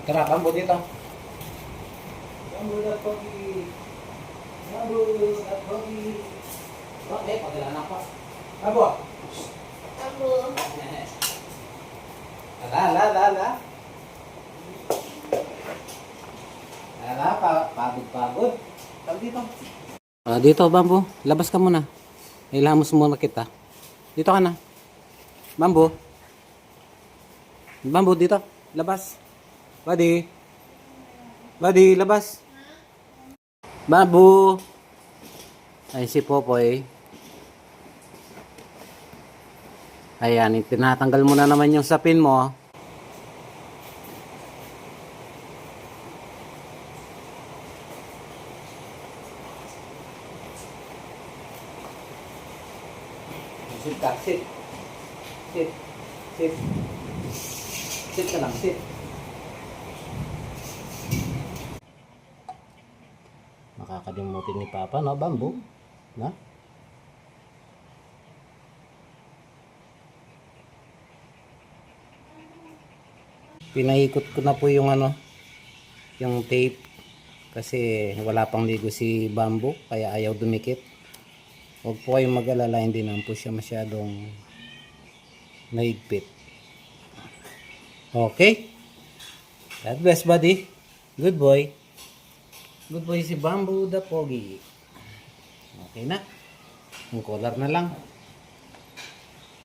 Tara, bambo dito. Bambo na pogi. Bambo na pogi. Bakit? Pagdala pa. Bambo. Bambo. Ala. Ala, pagod. Tara dito. Dito, bambo. Labas ka muna. Ilamos muna kita. Dito ka na. Bambo. Bambo, dito. Labas. Buddy, labas. Bambo. Ay, si Popoy. Ayan, tinatanggal mo na naman yung sapin mo. Sit ka, sit. Sit ka lang, sit. Makakalimutin ni Papa, no? Bambo. Na? Pinaikot ko na po yung yung tape. Kasi wala pang ligo si Bambo, kaya ayaw dumikit. Huwag po kayong mag-alala, hindi naman po siya masyadong naigpit. Okay? God bless, buddy. Good boy. Good boy si Bambo the Pogi. Okay na. Yung collar na lang.